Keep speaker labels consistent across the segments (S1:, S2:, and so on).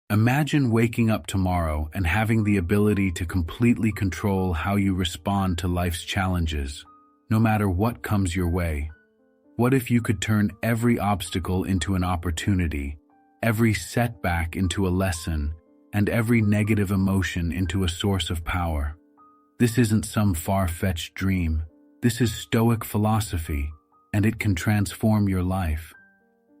S1: Imagine waking up tomorrow and having the ability to completely control how you respond to life's challenges, no matter what comes your way. What if you could turn every obstacle into an opportunity, every setback into a lesson, and every negative emotion into a source of power? This isn't some far-fetched dream. This is Stoic philosophy, and it can transform your life.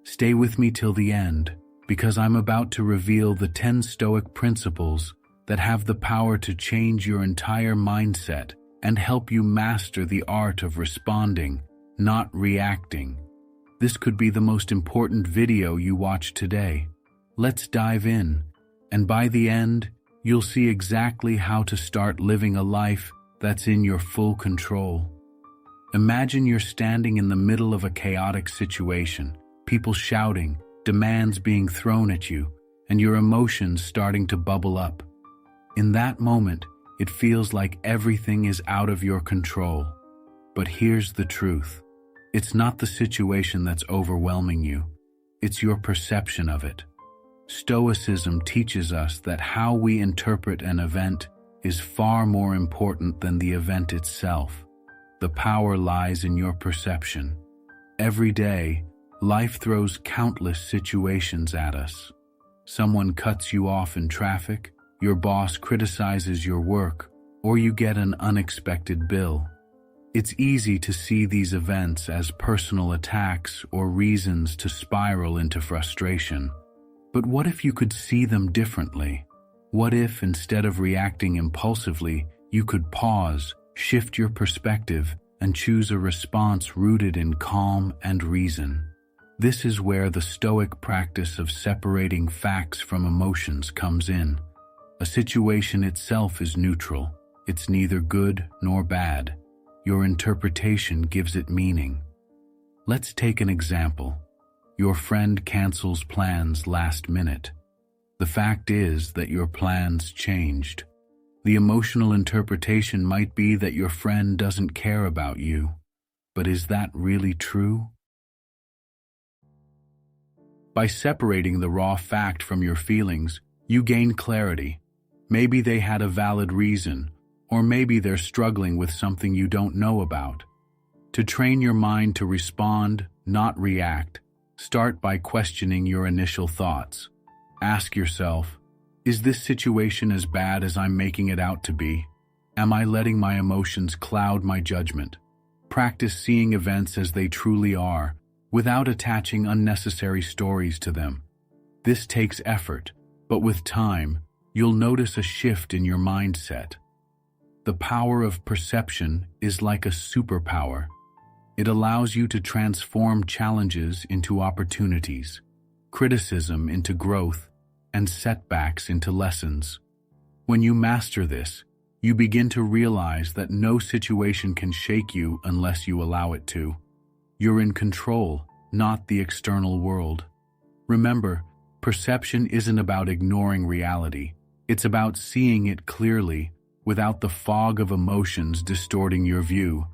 S1: Stay with me till the end, because I'm about to reveal the 10 Stoic principles that have the power to change your entire mindset and help you master the art of responding, not reacting. This could be the most important video you watch today. Let's dive in, and by the end, you'll see exactly how to start living a life that's in your full control. Imagine you're standing in the middle of a chaotic situation, people shouting, demands being thrown at you, and your emotions starting to bubble up. In that moment, it feels like everything is out of your control. But here's the truth. It's not the situation that's overwhelming you. It's your perception of it. Stoicism teaches us that how we interpret an event is far more important than the event itself. The power lies in your perception. Every day, life throws countless situations at us. Someone cuts you off in traffic, your boss criticizes your work, or you get an unexpected bill. It's easy to see these events as personal attacks or reasons to spiral into frustration. But what if you could see them differently? What if, instead of reacting impulsively, you could pause, shift your perspective, and choose a response rooted in calm and reason? This is where the Stoic practice of separating facts from emotions comes in. A situation itself is neutral. It's neither good nor bad. Your interpretation gives it meaning. Let's take an example. Your friend cancels plans last minute. The fact is that your plans changed. The emotional interpretation might be that your friend doesn't care about you. But is that really true? By separating the raw fact from your feelings, you gain clarity. Maybe they had a valid reason, or maybe they're struggling with something you don't know about. To train your mind to respond, not react, start by questioning your initial thoughts. Ask yourself, is this situation as bad as I'm making it out to be? Am I letting my emotions cloud my judgment? Practice seeing events as they truly are, without attaching unnecessary stories to them. This takes effort, but with time, you'll notice a shift in your mindset. The power of perception is like a superpower. It allows you to transform challenges into opportunities, criticism into growth, and setbacks into lessons. When you master this, you begin to realize that no situation can shake you unless you allow it to. You're in control, not the external world. Remember, perception isn't about ignoring reality. It's about seeing it clearly, without the fog of emotions distorting your view.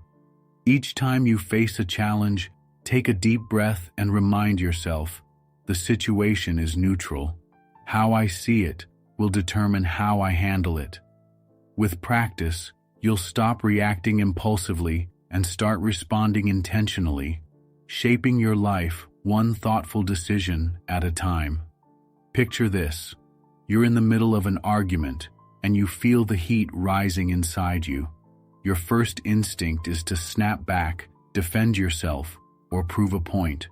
S1: Each time you face a challenge, take a deep breath and remind yourself, the situation is neutral. How I see it will determine how I handle it. With practice, you'll stop reacting impulsively and start responding intentionally, shaping your life one thoughtful decision at a time. Picture this. You're in the middle of an argument, and you feel the heat rising inside you. Your first instinct is to snap back, defend yourself, or prove a point.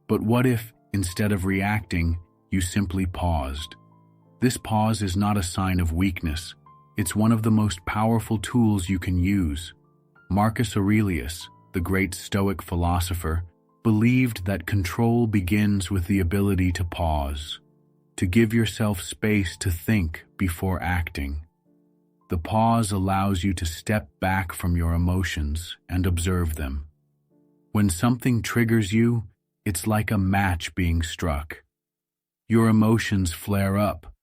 S1: But what if, instead of reacting, you simply paused? This pause is not a sign of weakness. It's one of the most powerful tools you can use. Marcus Aurelius, the great Stoic philosopher, believed that control begins with the ability to pause, to give yourself space to think before acting. The pause allows you to step back from your emotions and observe them. When something triggers you, it's like a match being struck. Your emotions flare up,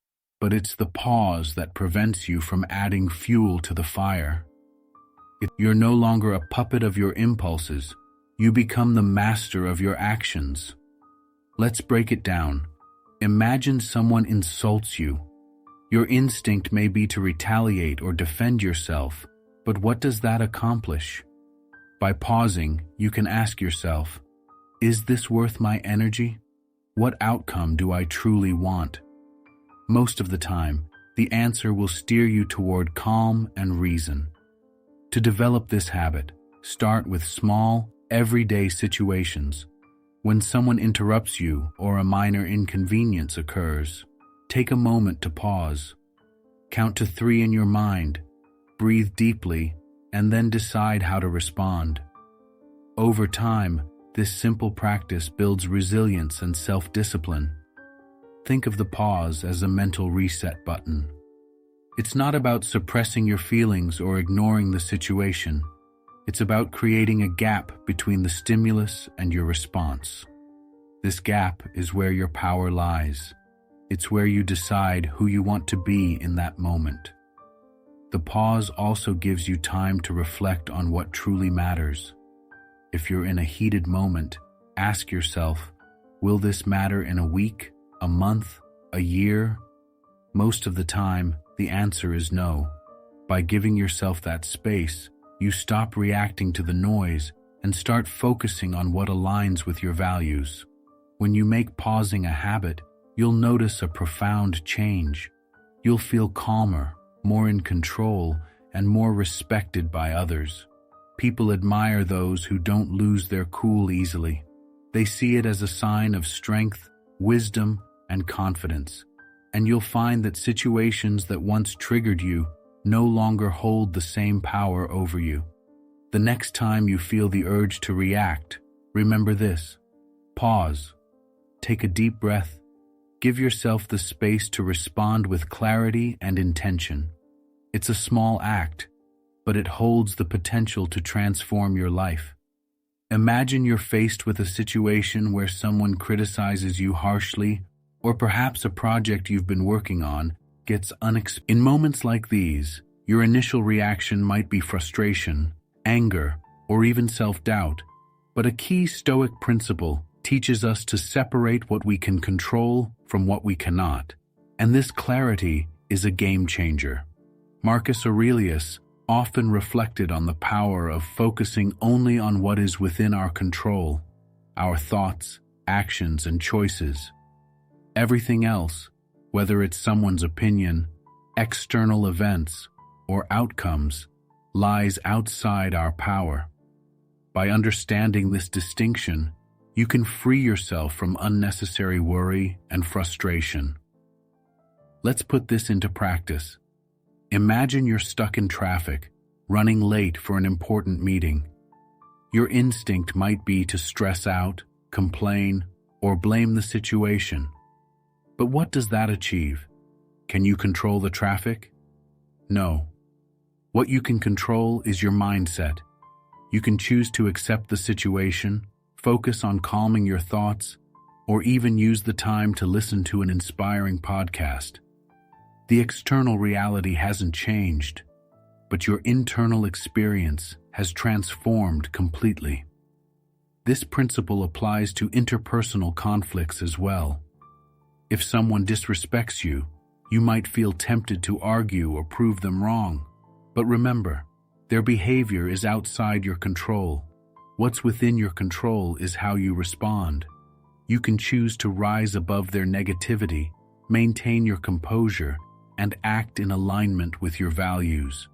S1: but it's the pause that prevents you from adding fuel to the fire. You're no longer a puppet of your impulses. You become the master of your actions. Let's break it down. Imagine someone insults you. Your instinct may be to retaliate or defend yourself, but what does that accomplish? By pausing, you can ask yourself, is this worth my energy? What outcome do I truly want? Most of the time, the answer will steer you toward calm and reason. To develop this habit, start with small, everyday situations. When someone interrupts you or a minor inconvenience occurs, take a moment to pause. Count to 3 in your mind, breathe deeply, and then decide how to respond. Over time, this simple practice builds resilience and self-discipline. Think of the pause as a mental reset button. It's not about suppressing your feelings or ignoring the situation. It's about creating a gap between the stimulus and your response. This gap is where your power lies. It's where you decide who you want to be in that moment. The pause also gives you time to reflect on what truly matters. If you're in a heated moment, ask yourself, will this matter in a week, a month, a year? Most of the time, the answer is no. By giving yourself that space, you stop reacting to the noise and start focusing on what aligns with your values. When you make pausing a habit, you'll notice a profound change. You'll feel calmer, more in control, and more respected by others. People admire those who don't lose their cool easily. They see it as a sign of strength, wisdom, and confidence. And you'll find that situations that once triggered you no longer hold the same power over you. The next time you feel the urge to react, remember this. Pause. Take a deep breath. Give yourself the space to respond with clarity and intention. It's a small act, but it holds the potential to transform your life. Imagine you're faced with a situation where someone criticizes you harshly, or perhaps a project you've been working on gets unexpected. In moments like these, your initial reaction might be frustration, anger, or even self-doubt. But a key Stoic principle teaches us to separate what we can control from what we cannot. And this clarity is a game changer. Marcus Aurelius often reflected on the power of focusing only on what is within our control, our thoughts, actions, and choices. Everything else, whether it's someone's opinion, external events, or outcomes, lies outside our power. By understanding this distinction, you can free yourself from unnecessary worry and frustration. Let's put this into practice. Imagine you're stuck in traffic, running late for an important meeting. Your instinct might be to stress out, complain, or blame the situation. But what does that achieve? Can you control the traffic? No. What you can control is your mindset. You can choose to accept the situation, focus on calming your thoughts, or even use the time to listen to an inspiring podcast. The external reality hasn't changed, but your internal experience has transformed completely. This principle applies to interpersonal conflicts as well. If someone disrespects you, you might feel tempted to argue or prove them wrong. But remember, their behavior is outside your control. What's within your control is how you respond. You can choose to rise above their negativity, maintain your composure, and act in alignment with your values.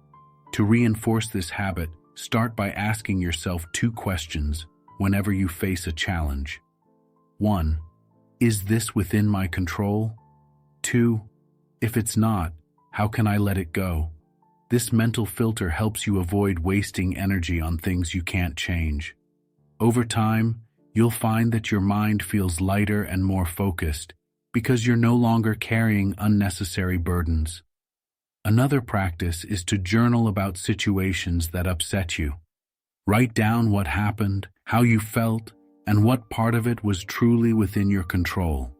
S1: To reinforce this habit, start by asking yourself 2 questions whenever you face a challenge. 1. Is this within my control? 2. If it's not, how can I let it go? This mental filter helps you avoid wasting energy on things you can't change. Over time, you'll find that your mind feels lighter and more focused because you're no longer carrying unnecessary burdens. Another practice is to journal about situations that upset you. Write down what happened, how you felt, and what part of it was truly within your control.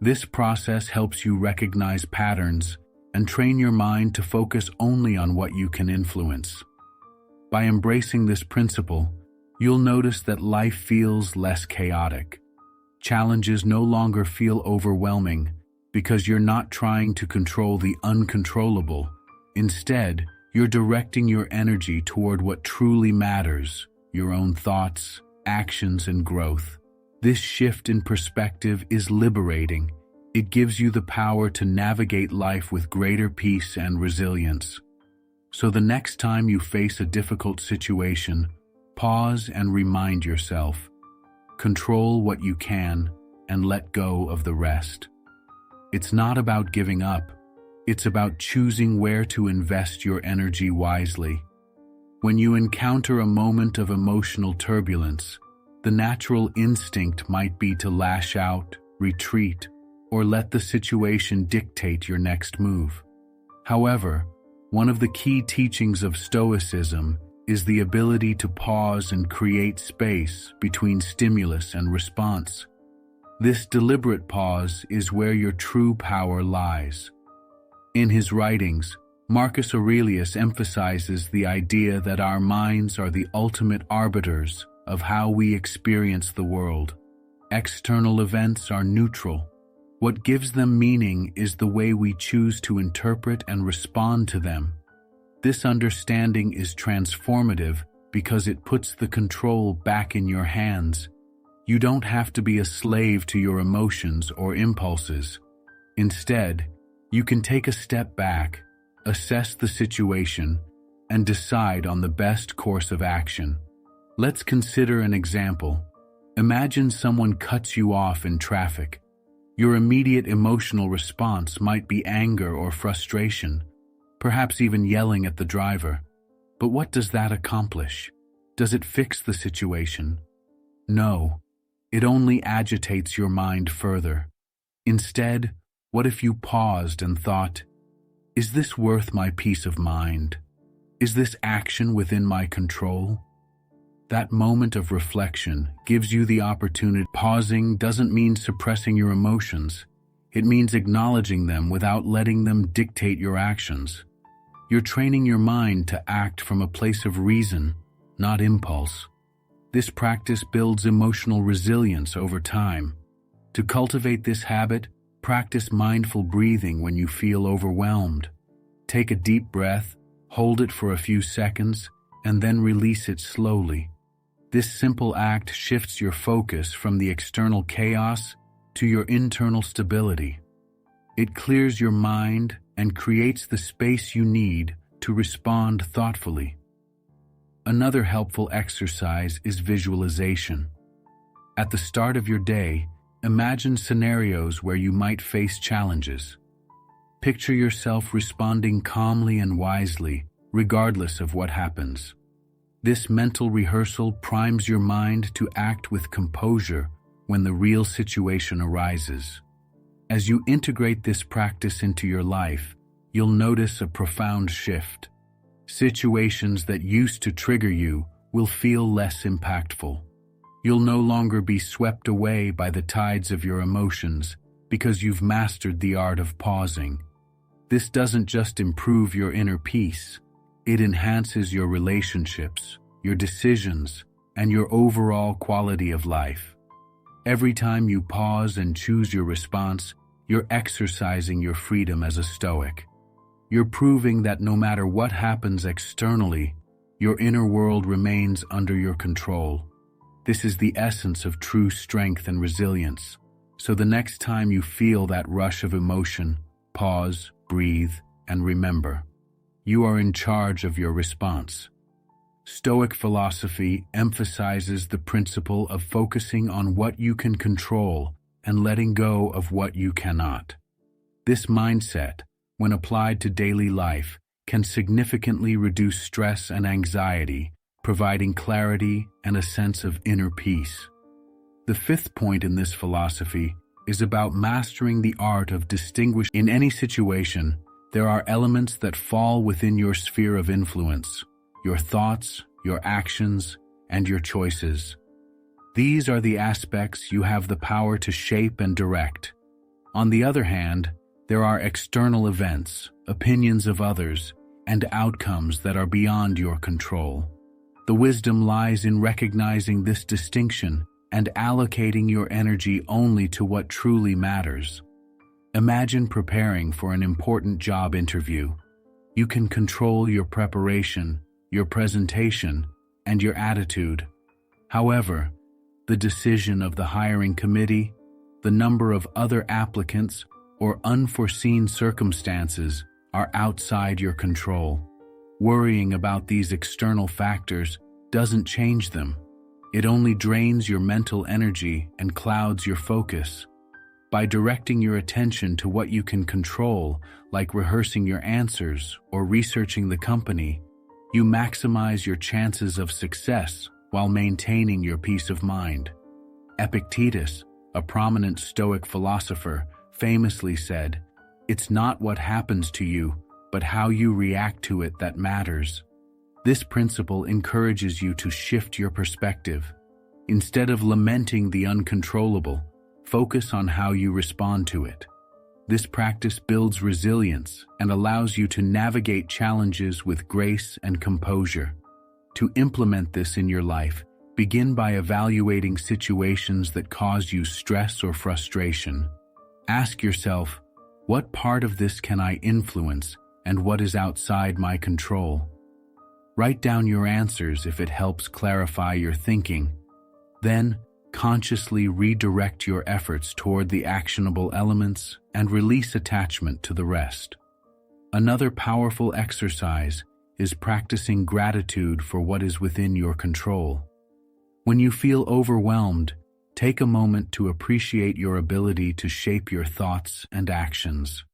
S1: This process helps you recognize patterns and train your mind to focus only on what you can influence. By embracing this principle, You'll notice that life feels less chaotic. Challenges no longer feel overwhelming because you're not trying to control the uncontrollable. Instead, you're directing your energy toward what truly matters, your own thoughts, actions, and growth. This shift in perspective is liberating. It gives you the power to navigate life with greater peace and resilience. So the next time you face a difficult situation, pause and remind yourself, control what you can and let go of the rest. It's not about giving up. It's about choosing where to invest your energy wisely. When you encounter a moment of emotional turbulence, the natural instinct might be to lash out, retreat, or let the situation dictate your next move. However, one of the key teachings of Stoicism is the ability to pause and create space between stimulus and response. This deliberate pause is where your true power lies. In his writings, Marcus Aurelius emphasizes the idea that our minds are the ultimate arbiters of how we experience the world. External events are neutral. What gives them meaning is the way we choose to interpret and respond to them. This understanding is transformative because it puts the control back in your hands. You don't have to be a slave to your emotions or impulses. Instead, you can take a step back, assess the situation, and decide on the best course of action. Let's consider an example. Imagine someone cuts you off in traffic. Your immediate emotional response might be anger or frustration, perhaps even yelling at the driver. But what does that accomplish? Does it fix the situation? No, it only agitates your mind further. Instead, what if you paused and thought, is this worth my peace of mind? Is this action within my control? That moment of reflection gives you the opportunity. Pausing doesn't mean suppressing your emotions. It means acknowledging them without letting them dictate your actions. You're training your mind to act from a place of reason, not impulse. This practice builds emotional resilience over time. To cultivate this habit, practice mindful breathing when you feel overwhelmed. Take a deep breath, hold it for a few seconds, and then release it slowly. This simple act shifts your focus from the external chaos to your internal stability. It clears your mind and creates the space you need to respond thoughtfully. Another helpful exercise is visualization. At the start of your day, imagine scenarios where you might face challenges. Picture yourself responding calmly and wisely, regardless of what happens. This mental rehearsal primes your mind to act with composure when the real situation arises. As you integrate this practice into your life, you'll notice a profound shift. Situations that used to trigger you will feel less impactful. You'll no longer be swept away by the tides of your emotions because you've mastered the art of pausing. This doesn't just improve your inner peace, it enhances your relationships, your decisions, and your overall quality of life. Every time you pause and choose your response, you're exercising your freedom as a Stoic. You're proving that no matter what happens externally, your inner world remains under your control. This is the essence of true strength and resilience. So the next time you feel that rush of emotion, pause, breathe, and remember, you are in charge of your response. Stoic philosophy emphasizes the principle of focusing on what you can control and letting go of what you cannot. This mindset, when applied to daily life, can significantly reduce stress and anxiety, providing clarity and a sense of inner peace. The fifth point in this philosophy is about mastering the art of distinguishing. In any situation, there are elements that fall within your sphere of influence, your thoughts, your actions, and your choices. These are the aspects you have the power to shape and direct. On the other hand, there are external events, opinions of others, and outcomes that are beyond your control. The wisdom lies in recognizing this distinction and allocating your energy only to what truly matters. Imagine preparing for an important job interview. You can control your preparation, your presentation, and your attitude. However, the decision of the hiring committee, the number of other applicants, or unforeseen circumstances are outside your control. Worrying about these external factors doesn't change them. It only drains your mental energy and clouds your focus. By directing your attention to what you can control, like rehearsing your answers or researching the company, you maximize your chances of success while maintaining your peace of mind. Epictetus, a prominent Stoic philosopher, famously said, "It's not what happens to you, but how you react to it that matters." This principle encourages you to shift your perspective. Instead of lamenting the uncontrollable, focus on how you respond to it. This practice builds resilience and allows you to navigate challenges with grace and composure. To implement this in your life, begin by evaluating situations that cause you stress or frustration. Ask yourself, what part of this can I influence and what is outside my control? Write down your answers if it helps clarify your thinking. Then, consciously redirect your efforts toward the actionable elements and release attachment to the rest. Another powerful exercise is practicing gratitude for what is within your control. When you feel overwhelmed, take a moment to appreciate your ability to shape your thoughts and actions.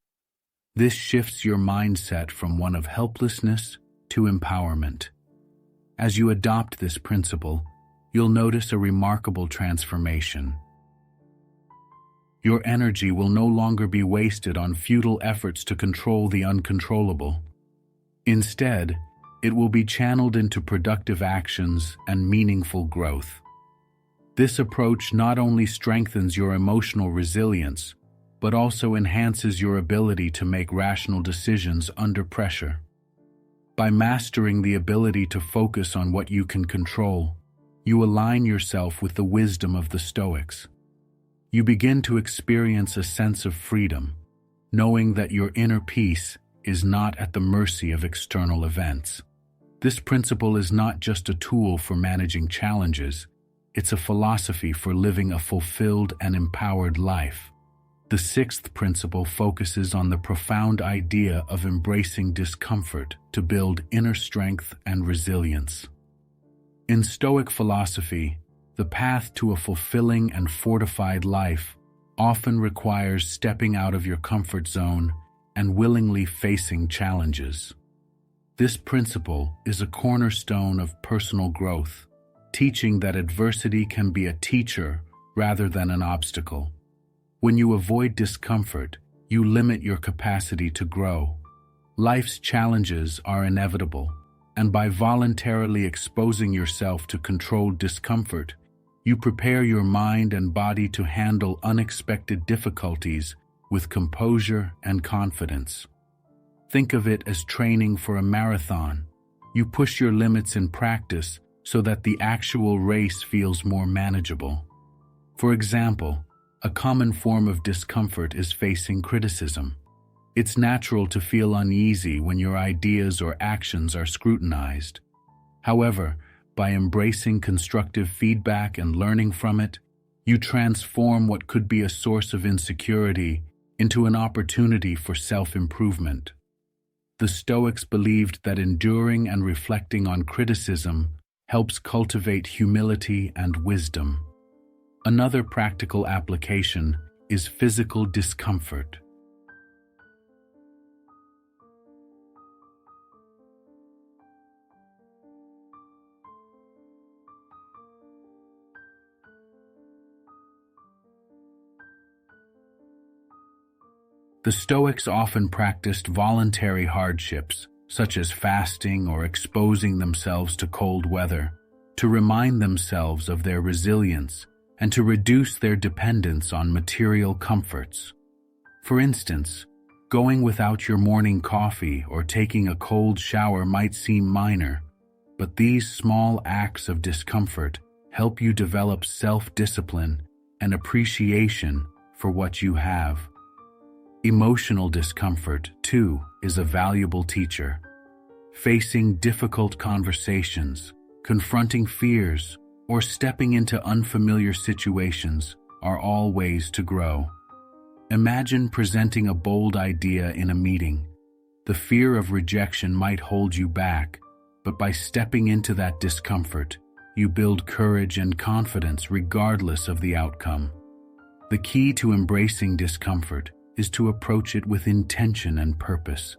S1: This shifts your mindset from one of helplessness to empowerment. As you adopt this principle, you'll notice a remarkable transformation. Your energy will no longer be wasted on futile efforts to control the uncontrollable. Instead, it will be channeled into productive actions and meaningful growth. This approach not only strengthens your emotional resilience, but also enhances your ability to make rational decisions under pressure. By mastering the ability to focus on what you can control, you align yourself with the wisdom of the Stoics. You begin to experience a sense of freedom, knowing that your inner peace is not at the mercy of external events. This principle is not just a tool for managing challenges, it's a philosophy for living a fulfilled and empowered life. The sixth principle focuses on the profound idea of embracing discomfort to build inner strength and resilience. In Stoic philosophy, the path to a fulfilling and fortified life often requires stepping out of your comfort zone and willingly facing challenges. This principle is a cornerstone of personal growth, teaching that adversity can be a teacher rather than an obstacle. When you avoid discomfort, you limit your capacity to grow. Life's challenges are inevitable, and by voluntarily exposing yourself to controlled discomfort, you prepare your mind and body to handle unexpected difficulties with composure and confidence. Think of it as training for a marathon. You push your limits in practice so that the actual race feels more manageable. For example, a common form of discomfort is facing criticism. It's natural to feel uneasy when your ideas or actions are scrutinized. However, by embracing constructive feedback and learning from it, you transform what could be a source of insecurity into an opportunity for self-improvement. The Stoics believed that enduring and reflecting on criticism helps cultivate humility and wisdom. Another practical application is physical discomfort. The Stoics often practiced voluntary hardships, such as fasting or exposing themselves to cold weather, to remind themselves of their resilience and to reduce their dependence on material comforts. For instance, going without your morning coffee or taking a cold shower might seem minor, But these small acts of discomfort help you develop self-discipline and appreciation for what you have. Emotional discomfort, too, is a valuable teacher. Facing difficult conversations, confronting fears, or stepping into unfamiliar situations are all ways to grow. Imagine presenting a bold idea in a meeting. The fear of rejection might hold you back, but by stepping into that discomfort, you build courage and confidence regardless of the outcome. The key to embracing discomfort is to approach it with intention and purpose.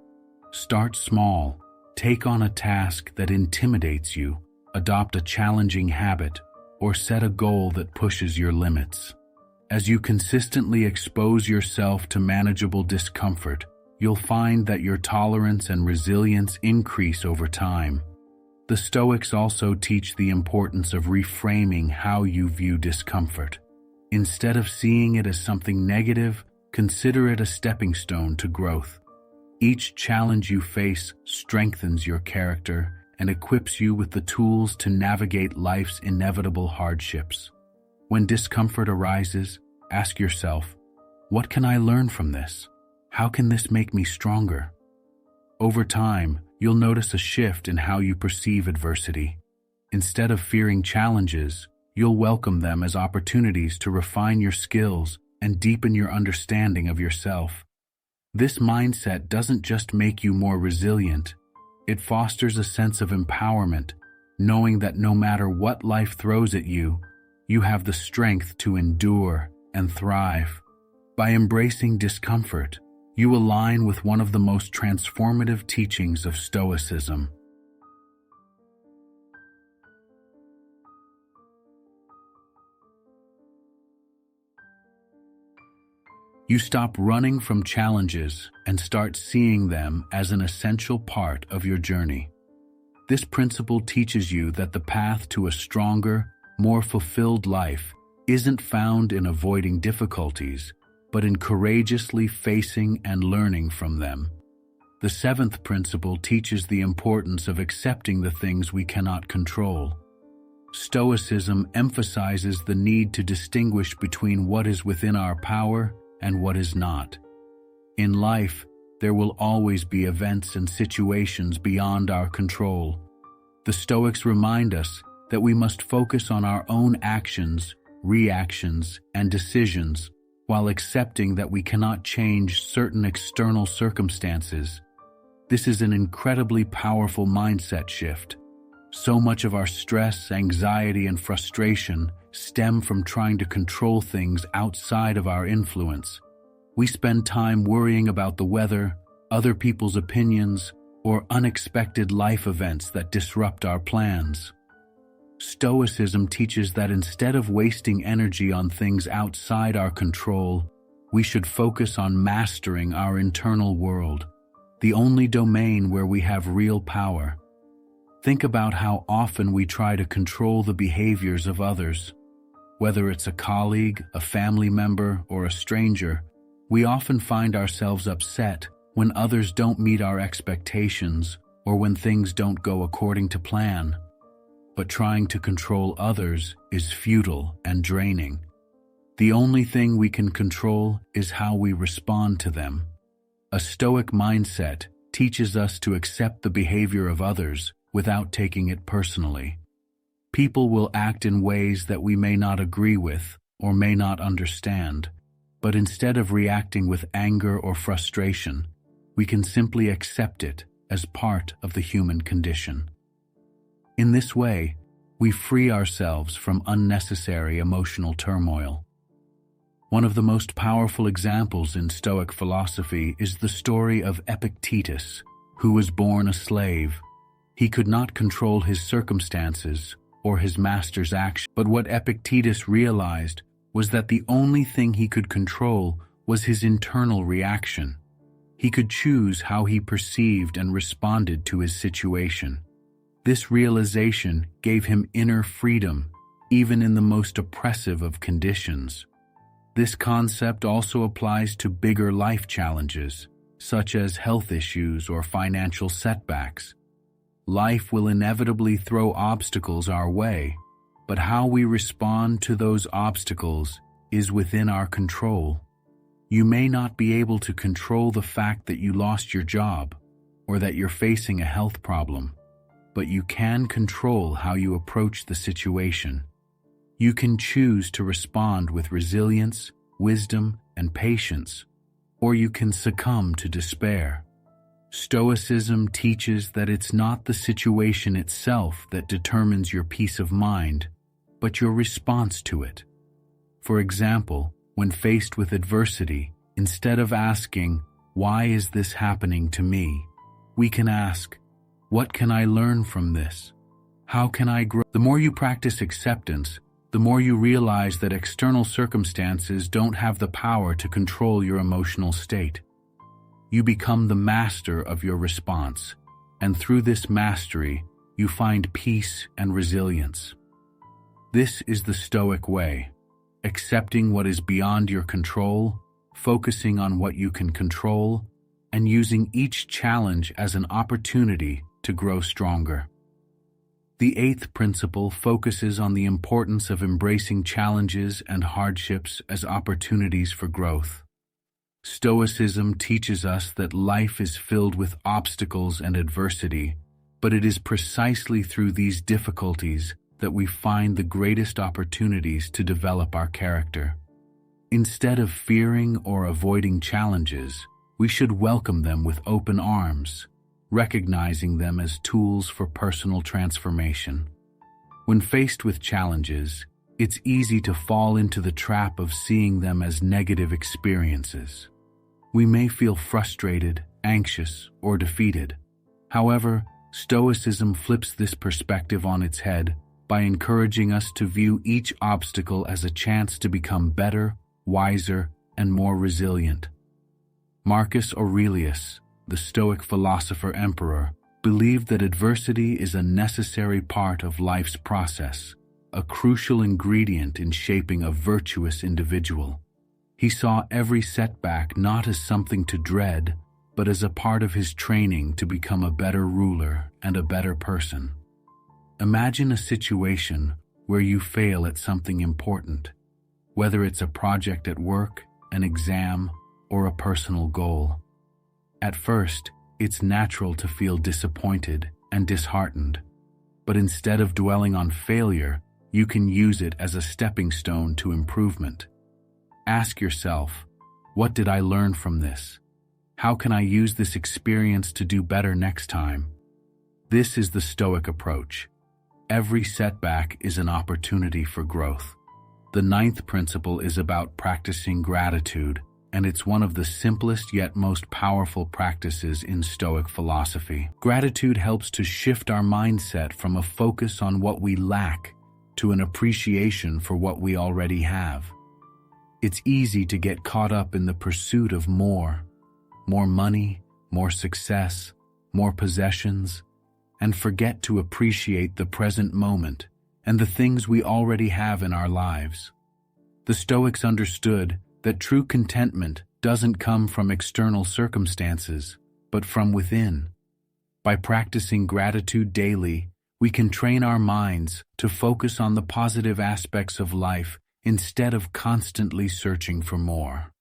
S1: Start small, take on a task that intimidates you, adopt a challenging habit, or set a goal that pushes your limits. As you consistently expose yourself to manageable discomfort, you'll find that your tolerance and resilience increase over time. The Stoics also teach the importance of reframing how you view discomfort. Instead of seeing it as something negative, consider it a stepping stone to growth. Each challenge you face strengthens your character and equips you with the tools to navigate life's inevitable hardships. When discomfort arises, ask yourself, what can I learn from this? How can this make me stronger? Over time, you'll notice a shift in how you perceive adversity. Instead of fearing challenges, you'll welcome them as opportunities to refine your skills and deepen your understanding of yourself. This mindset doesn't just make you more resilient, it fosters a sense of empowerment, knowing that no matter what life throws at you, you have the strength to endure and thrive. By embracing discomfort, you align with one of the most transformative teachings of Stoicism. You stop running from challenges and start seeing them as an essential part of your journey. This principle teaches you that the path to a stronger, more fulfilled life isn't found in avoiding difficulties, but in courageously facing and learning from them. The seventh principle teaches the importance of accepting the things we cannot control. Stoicism emphasizes the need to distinguish between what is within our power and what is not. In life, there will always be events and situations beyond our control. The Stoics remind us that we must focus on our own actions, reactions, and decisions, while accepting that we cannot change certain external circumstances. This is an incredibly powerful mindset shift. So much of our stress, anxiety, and frustration stem from trying to control things outside of our influence. We spend time worrying about the weather, other people's opinions, or unexpected life events that disrupt our plans. Stoicism teaches that instead of wasting energy on things outside our control, we should focus on mastering our internal world, the only domain where we have real power. Think about how often we try to control the behaviors of others. Whether it's a colleague, a family member, or a stranger, we often find ourselves upset when others don't meet our expectations or when things don't go according to plan. But trying to control others is futile and draining. The only thing we can control is how we respond to them. A Stoic mindset teaches us to accept the behavior of others without taking it personally. People will act in ways that we may not agree with or may not understand, but instead of reacting with anger or frustration, we can simply accept it as part of the human condition. In this way, we free ourselves from unnecessary emotional turmoil. One of the most powerful examples in Stoic philosophy is the story of Epictetus, who was born a slave. He could not control his circumstances or his master's action, but what Epictetus realized was that the only thing he could control was his internal reaction. He could choose how he perceived and responded to his situation. This realization gave him inner freedom, even in the most oppressive of conditions. This concept also applies to bigger life challenges, such as health issues or financial setbacks. Life will inevitably throw obstacles our way, but how we respond to those obstacles is within our control. You may not be able to control the fact that you lost your job or that you're facing a health problem, but you can control how you approach the situation. You can choose to respond with resilience, wisdom, and patience, or you can succumb to despair. Stoicism teaches that it's not the situation itself that determines your peace of mind, but your response to it. For example, when faced with adversity, instead of asking, "Why is this happening to me?" we can ask, "What can I learn from this? How can I grow?" The more you practice acceptance, the more you realize that external circumstances don't have the power to control your emotional state. You become the master of your response, and through this mastery, you find peace and resilience. This is the Stoic way, accepting what is beyond your control, focusing on what you can control, and using each challenge as an opportunity to grow stronger. The eighth principle focuses on the importance of embracing challenges and hardships as opportunities for growth. Stoicism teaches us that life is filled with obstacles and adversity, but it is precisely through these difficulties that we find the greatest opportunities to develop our character. Instead of fearing or avoiding challenges, we should welcome them with open arms, recognizing them as tools for personal transformation. When faced with challenges, it's easy to fall into the trap of seeing them as negative experiences. We may feel frustrated, anxious, or defeated. However, Stoicism flips this perspective on its head by encouraging us to view each obstacle as a chance to become better, wiser, and more resilient. Marcus Aurelius, the Stoic philosopher-emperor, believed that adversity is a necessary part of life's process, a crucial ingredient in shaping a virtuous individual. He saw every setback not as something to dread, but as a part of his training to become a better ruler and a better person. Imagine a situation where you fail at something important, whether it's a project at work, an exam, or a personal goal. At first, it's natural to feel disappointed and disheartened, but instead of dwelling on failure, you can use it as a stepping stone to improvement. Ask yourself, what did I learn from this? How can I use this experience to do better next time? This is the Stoic approach. Every setback is an opportunity for growth. The ninth principle is about practicing gratitude, and it's one of the simplest yet most powerful practices in Stoic philosophy. Gratitude helps to shift our mindset from a focus on what we lack to an appreciation for what we already have. It's easy to get caught up in the pursuit of more money, more success, more possessions, and forget to appreciate the present moment and the things we already have in our lives. The Stoics understood that true contentment doesn't come from external circumstances, but from within. By practicing gratitude daily, we can train our minds to focus on the positive aspects of life instead of constantly searching for more.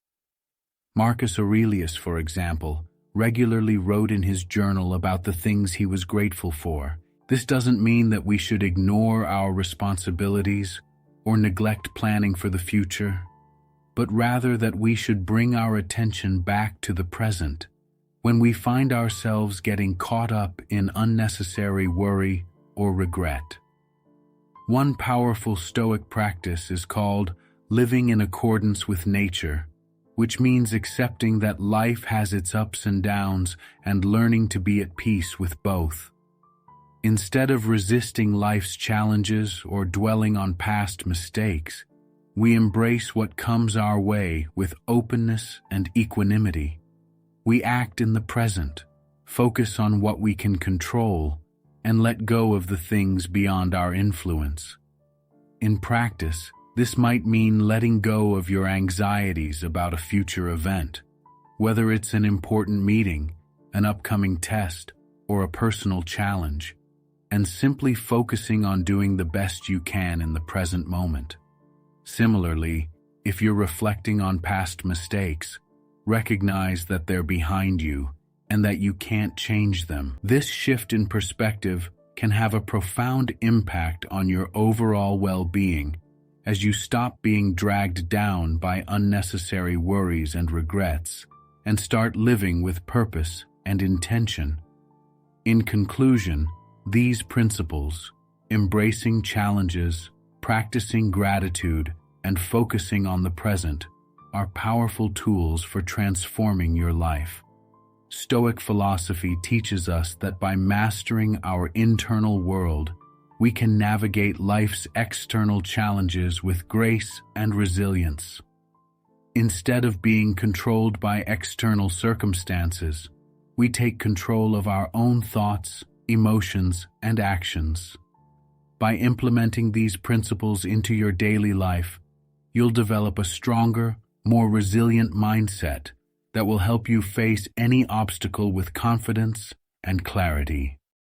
S1: Marcus Aurelius, for example, regularly wrote in his journal about the things he was grateful for. This doesn't mean that we should ignore our responsibilities or neglect planning for the future, but rather that we should bring our attention back to the present when we find ourselves getting caught up in unnecessary worry or regret. One powerful Stoic practice is called living in accordance with nature, which means accepting that life has its ups and downs and learning to be at peace with both. Instead of resisting life's challenges or dwelling on past mistakes, we embrace what comes our way with openness and equanimity. We act in the present, focus on what we can control, and let go of the things beyond our influence. In practice, this might mean letting go of your anxieties about a future event, whether it's an important meeting, an upcoming test, or a personal challenge, and simply focusing on doing the best you can in the present moment. Similarly, if you're reflecting on past mistakes, recognize that they're behind you and that you can't change them. This shift in perspective can have a profound impact on your overall well-being as you stop being dragged down by unnecessary worries and regrets and start living with purpose and intention. In conclusion, these principles, embracing challenges, practicing gratitude, and focusing on the present, are powerful tools for transforming your life. Stoic philosophy teaches us that by mastering our internal world, we can navigate life's external challenges with grace and resilience. Instead of being controlled by external circumstances, we take control of our own thoughts, emotions, and actions. By implementing these principles into your daily life, you'll develop a stronger, more resilient mindset that will help you face any obstacle with confidence and clarity.